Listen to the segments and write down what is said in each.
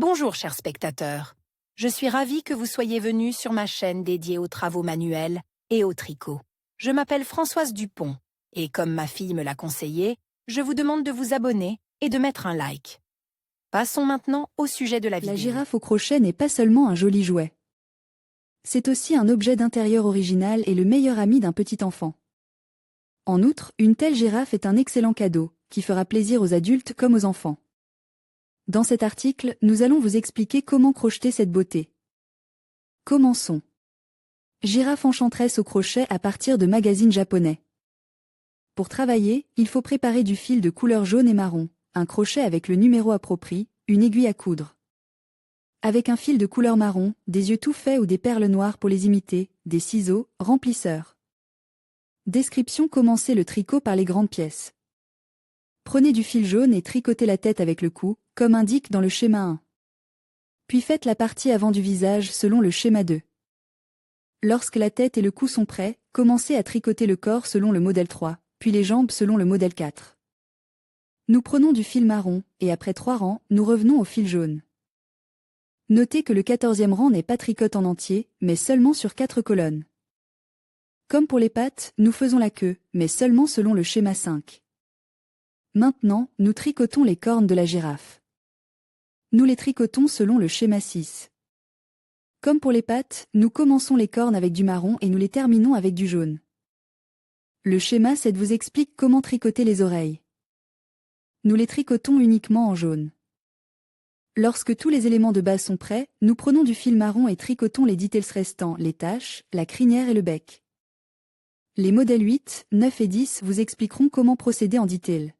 Bonjour chers spectateurs, je suis ravie que vous soyez venus sur ma chaîne dédiée aux travaux manuels et au tricot. Je m'appelle Françoise Dupont et comme ma fille me l'a conseillé, je vous demande de vous abonner et de mettre un like. Passons maintenant au sujet de la vidéo. La girafe au crochet n'est pas seulement un joli jouet. C'est aussi un objet d'intérieur original et le meilleur ami d'un petit enfant. En outre, une telle girafe est un excellent cadeau, qui fera plaisir aux adultes comme aux enfants. Dans cet article, nous allons vous expliquer comment crocheter cette beauté. Commençons. Girafe enchanteresse au crochet à partir de magazines japonais. Pour travailler, il faut préparer du fil de couleur jaune et marron, un crochet avec le numéro approprié, une aiguille à coudre. Avec un fil de couleur marron, des yeux tout faits ou des perles noires pour les imiter, des ciseaux, remplisseurs. Description: commencez le tricot par les grandes pièces. Prenez du fil jaune et tricotez la tête avec le cou, comme indique dans le schéma 1. Puis faites la partie avant du visage selon le schéma 2. Lorsque la tête et le cou sont prêts, commencez à tricoter le corps selon le modèle 3, puis les jambes selon le modèle 4. Nous prenons du fil marron, et après 3 rangs, nous revenons au fil jaune. Notez que le 14e rang n'est pas tricoté en entier, mais seulement sur 4 colonnes. Comme pour les pattes, nous faisons la queue, mais seulement selon le schéma 5. Maintenant, nous tricotons les cornes de la girafe. Nous les tricotons selon le schéma 6. Comme pour les pattes, nous commençons les cornes avec du marron et nous les terminons avec du jaune. Le schéma 7 vous explique comment tricoter les oreilles. Nous les tricotons uniquement en jaune. Lorsque tous les éléments de base sont prêts, nous prenons du fil marron et tricotons les details restants, les taches, la crinière et le bec. Les modèles 8, 9 et 10 vous expliqueront comment procéder en detail.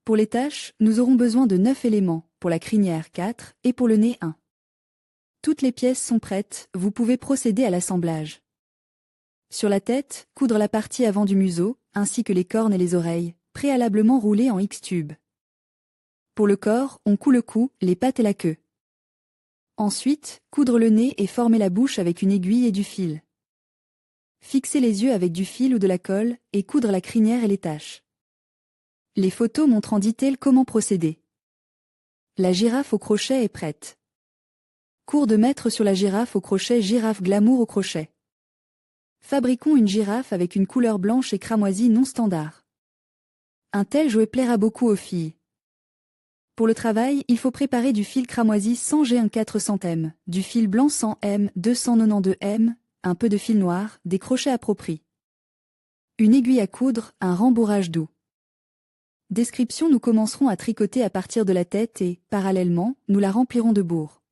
Pour les taches, nous aurons besoin de 9 éléments, pour la crinière 4 et pour le nez 1. Toutes les pièces sont prêtes, vous pouvez procéder à l'assemblage. Sur la tête, coudre la partie avant du museau, ainsi que les cornes et les oreilles, préalablement roulées en X-tube. Pour le corps, on coud le cou, les pattes et la queue. Ensuite, coudre le nez et former la bouche avec une aiguille et du fil. Fixer les yeux avec du fil ou de la colle, et coudre la crinière et les taches. Les photos montrent en détail comment procéder. La girafe au crochet est prête. Cours de maître sur la girafe au crochet. Girafe glamour au crochet. Fabriquons une girafe avec une couleur blanche et cramoisie non standard. Un tel jouet plaira beaucoup aux filles. Pour le travail, il faut préparer du fil cramoisi 100 G1 400 m, du fil blanc 100 m 292 m, un peu de fil noir, des crochets appropriés. Une aiguille à coudre, un rembourrage doux. Description: nous commencerons à tricoter à partir de la tête et, parallèlement, nous la remplirons de bourre.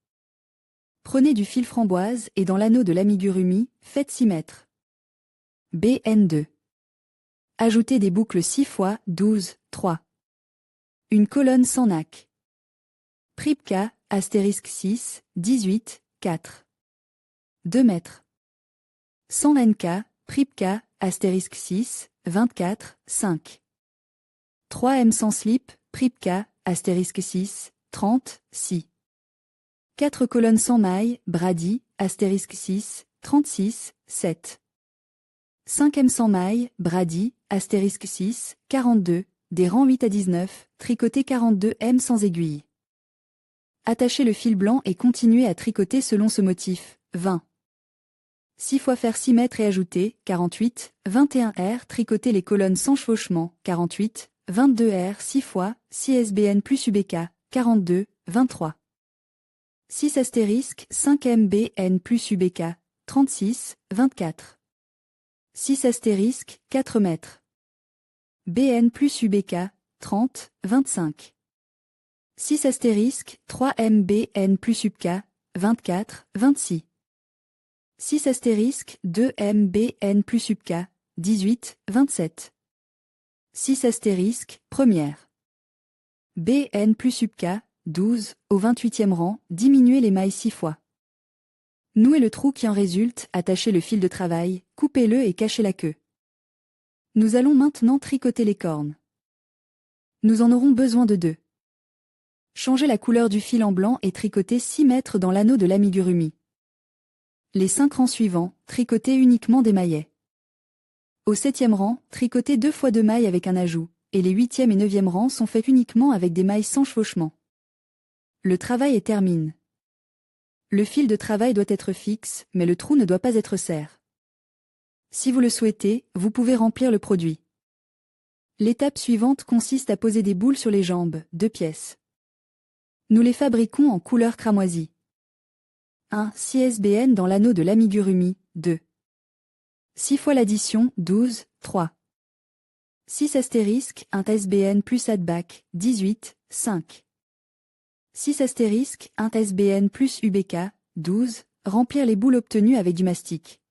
Prenez du fil framboise et dans l'anneau de l'amigurumi, faites 6 mètres. BN2. Ajoutez des boucles 6 fois 12, 3. Une colonne sans nac. Pripka, astérisque 6, 18, 4. 2 mètres. 100 NK, Pripka, astérisque 6, 24, 5. 3 M sans slip, Pripka, astérisque 6, 30, 6. 4 colonnes sans mailles, Brady, astérisque 6, 36, 7. 5 M sans mailles, Brady, astérisque 6, 42, des rangs 8 à 19, tricoter 42 M sans aiguille. Attachez le fil blanc et continuez à tricoter selon ce motif, 20. 6 fois faire 6 mètres et ajouter, 48, 21 R, tricoter les colonnes sans chevauchement, 48, 22 R 6 fois, 6 SBN plus UBK, 42, 23. 6 astérisque, 5 MBN plus UBK, 36, 24. 6 astérisque, 4 mètres. BN plus UBK, 30, 25. 6 astérisque, 3 MBN plus UBK, 24, 26. 6 astérisque, 2 MBN plus UBK, 18, 27. 6 astérisque, première. BN plus UBK, 12, au 28e rang, diminuez les mailles 6 fois. Nouez le trou qui en résulte, attachez le fil de travail, coupez-le et cachez la queue. Nous allons maintenant tricoter les cornes. Nous en aurons besoin de 2. Changez la couleur du fil en blanc et tricotez 6 mètres dans l'anneau de l'amigurumi. Les 5 rangs suivants, tricotez uniquement des maillets. Au 7e rang, tricotez 2 fois 2 mailles avec un ajout, et les 8e et 9e rangs sont faits uniquement avec des mailles sans chevauchement. Le travail est terminé. Le fil de travail doit être fixe, mais le trou ne doit pas être serré. Si vous le souhaitez, vous pouvez remplir le produit. L'étape suivante consiste à poser des boules sur les jambes, 2 pièces. Nous les fabriquons en couleur cramoisie. 1. 6 SBN dans l'anneau de l'amigurumi, 2. 6 fois l'addition, 12, 3. 6 astérisque, 1 SBN plus add-back, 18, 5. 6 astérisque, 1 SBN plus UBK, 12, remplir les boules obtenues avec du mastic.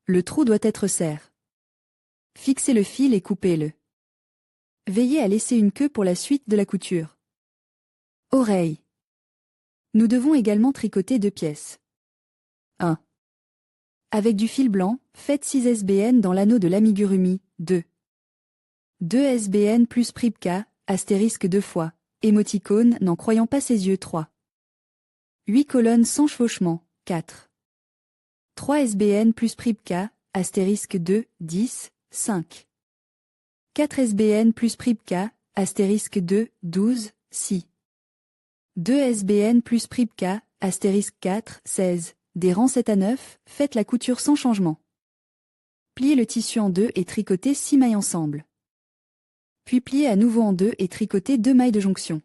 Le trou doit être serré. Fixez le fil et coupez-le. Veillez à laisser une queue pour la suite de la couture. Oreille. Nous devons également tricoter 2 pièces. 1. Avec du fil blanc, faites 6 SBN dans l'anneau de l'amigurumi, 2. 2 SBN plus pripka, astérisque 2 fois, émoticône n'en croyant pas ses yeux 3. 8 colonnes sans chevauchement, 4. 3 SBN plus pripka, astérisque 2, 10, 5. 4 SBN plus pripka, astérisque 2, 12, 6. 2 SBN plus pripka, astérisque 4, 16. Des rangs 7 à 9, faites la couture sans changement. Pliez le tissu en deux et tricotez 6 mailles ensemble. Puis pliez à nouveau en deux et tricotez 2 mailles de jonction.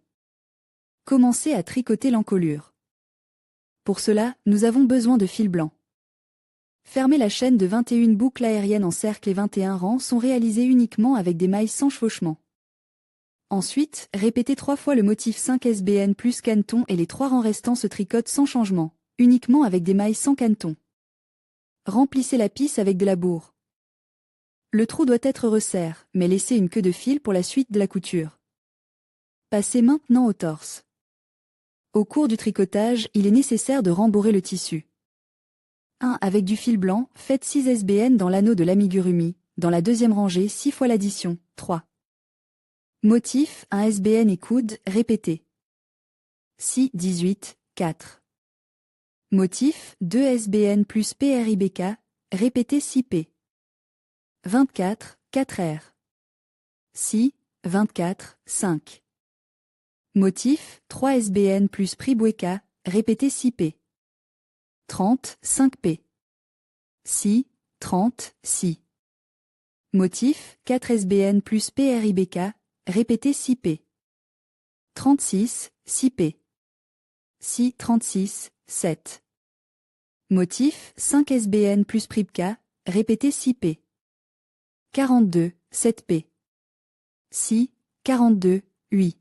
Commencez à tricoter l'encolure. Pour cela, nous avons besoin de fil blanc. Fermez la chaîne de 21 boucles aériennes en cercle et 21 rangs sont réalisés uniquement avec des mailles sans chevauchement. Ensuite, répétez 3 fois le motif 5 SBN plus caneton et les 3 rangs restants se tricotent sans changement, uniquement avec des mailles sans caneton. Remplissez la pisse avec de la bourre. Le trou doit être resserré, mais laissez une queue de fil pour la suite de la couture. Passez maintenant au torse. Au cours du tricotage, il est nécessaire de rembourrer le tissu. 1. Avec du fil blanc, faites 6 SBN dans l'anneau de l'amigurumi, dans la deuxième rangée 6 fois l'addition, 3. Motif, 1 SBN et coude, répétez. 6, 18, 4. Motif, 2 SBN plus PRIBK, répétez 6P. 24, 4R. 6, 24, 5. Motif, 3 SBN plus PRIBWK, répétez 6P. 30, 5P. 6, 30, 6. Motif, 4 SBN plus PRIBK, répétez 6P. 36, 6P. 6, 36, 7. Motif, 5 SBN plus PRIBK, répétez 6P. 42, 7P. 6, 42, 8.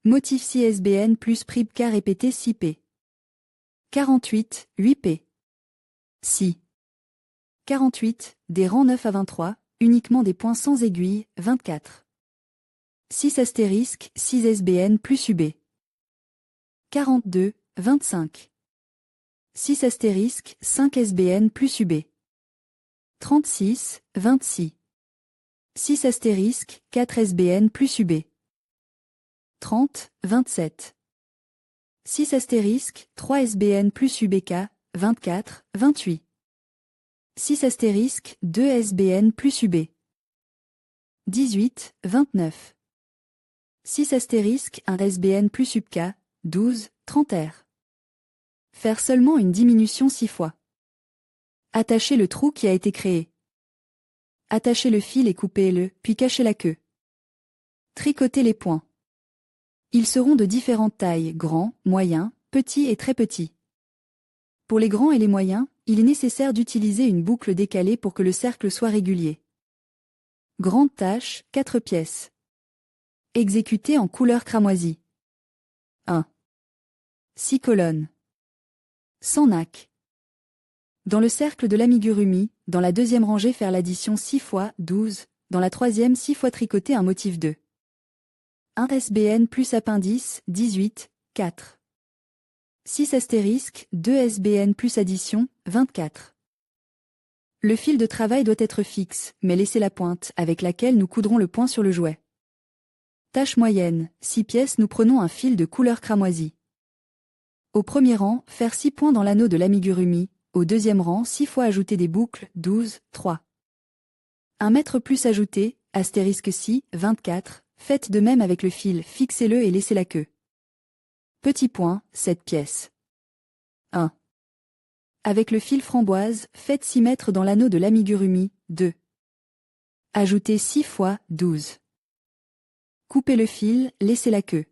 Motif 6 SBN plus PRIBK, répétez 6P. 48, 8P. 6. 48, des rangs 9 à 23, uniquement des points sans aiguille, 24. 6 astérisque, 6 SBN plus UB. 42, 25. 6 astérisque, 5 SBN plus UB. 36, 26. 6 astérisque, 4 SBN plus UB. 30, 27. 6 astérisque, 3 SBN plus UBK, 24, 28. 6 astérisque, 2 SBN plus UB. 18, 29. 6 astérisque, 1 SBN plus UBK, 12, 30 R. Faire seulement une diminution 6 fois. Attachez le trou qui a été créé. Attachez le fil et coupez-le, puis cachez la queue. Tricotez les points. Ils seront de différentes tailles, grands, moyens, petits et très petits. Pour les grands et les moyens, il est nécessaire d'utiliser une boucle décalée pour que le cercle soit régulier. Grande tâche, 4 pièces. Exécutée en couleur cramoisie. 1. 6 colonnes. Sans nac. Dans le cercle de l'amigurumi, dans la deuxième rangée faire l'addition 6 fois, 12, dans la troisième 6 fois tricoter un motif 2. 1 SBN plus appendice, 18, 4. 6 astérisque, 2 SBN plus addition, 24. Le fil de travail doit être fixe, mais laissez la pointe, avec laquelle nous coudrons le point sur le jouet. Tâche moyenne, 6 pièces nous prenons un fil de couleur cramoisie. Au premier rang, faire 6 points dans l'anneau de l'amigurumi, au deuxième rang 6 fois ajouter des boucles, 12, 3. 1 mètre plus ajouté, astérisque 6, 24, faites de même avec le fil, fixez-le et laissez la queue. Petit point, 7 pièces. 1. Avec le fil framboise, faites 6 mètres dans l'anneau de l'amigurumi. 2. Ajoutez 6 fois 12. Coupez le fil, laissez la queue.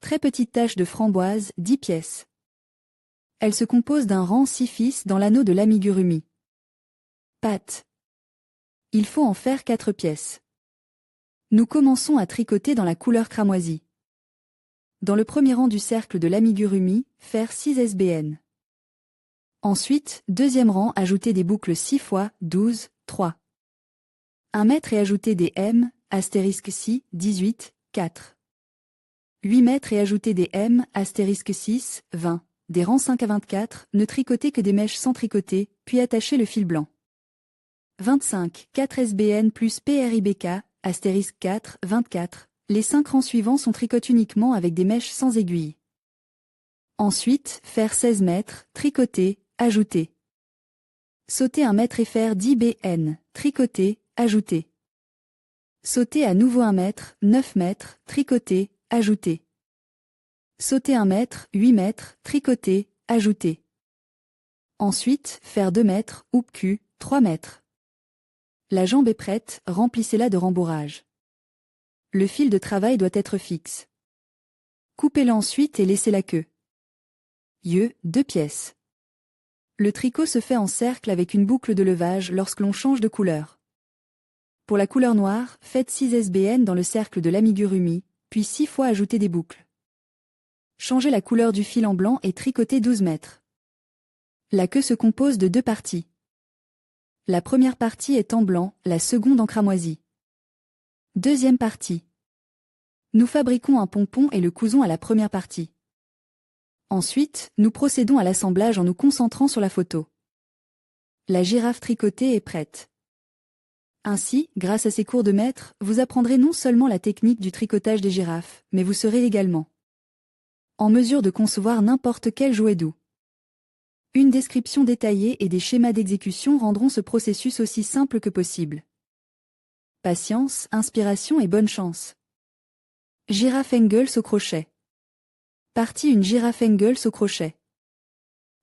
Très petite tache de framboise, 10 pièces. Elle se compose d'un rang 6 fils dans l'anneau de l'amigurumi. Pâte. Il faut en faire 4 pièces. Nous commençons à tricoter dans la couleur cramoisie. Dans le premier rang du cercle de l'amigurumi, faire 6 SBN. Ensuite, deuxième rang, ajouter des boucles 6 fois 12, 3. 1 mètre et ajouter des M, astérisque 6, 18, 4. 8 mètres et ajouter des M, astérisque 6, 20. Des rangs 5 à 24, ne tricotez que des mèches sans tricoter, puis attachez le fil blanc. 25, 4 SBN plus PRIBK, astérisque 4, 24. Les 5 rangs suivants sont tricotés uniquement avec des mèches sans aiguille. Ensuite, faire 16 mètres, tricoter, ajouter. Sauter 1 mètre et faire 10 BN, tricoter, ajouter. Sauter à nouveau 1 mètre, 9 mètres, tricoter, ajouter. Sauter 1 mètre, 8 mètres, tricoter, ajouter. Ensuite, faire 2 mètres, houppe cul, 3 mètres. La jambe est prête, remplissez-la de rembourrage. Le fil de travail doit être fixe. Coupez-la ensuite et laissez la queue. Yeux, 2 pièces. Le tricot se fait en cercle avec une boucle de levage lorsque l'on change de couleur. Pour la couleur noire, faites 6 SBN dans le cercle de l'amigurumi, puis 6 fois ajoutez des boucles. Changez la couleur du fil en blanc et tricotez 12 mètres. La queue se compose de 2 parties. La première partie est en blanc, la seconde en cramoisi. Deuxième partie. Nous fabriquons un pompon et le cousons à la première partie. Ensuite, nous procédons à l'assemblage en nous concentrant sur la photo. La girafe tricotée est prête. Ainsi, grâce à ces cours de maître, vous apprendrez non seulement la technique du tricotage des girafes, mais vous serez également en mesure de concevoir n'importe quel jouet doux. Une description détaillée et des schémas d'exécution rendront ce processus aussi simple que possible. Patience, inspiration et bonne chance. Girafe Engels au crochet. Partie 1 Girafe Engels au crochet.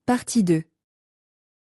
Partie 2.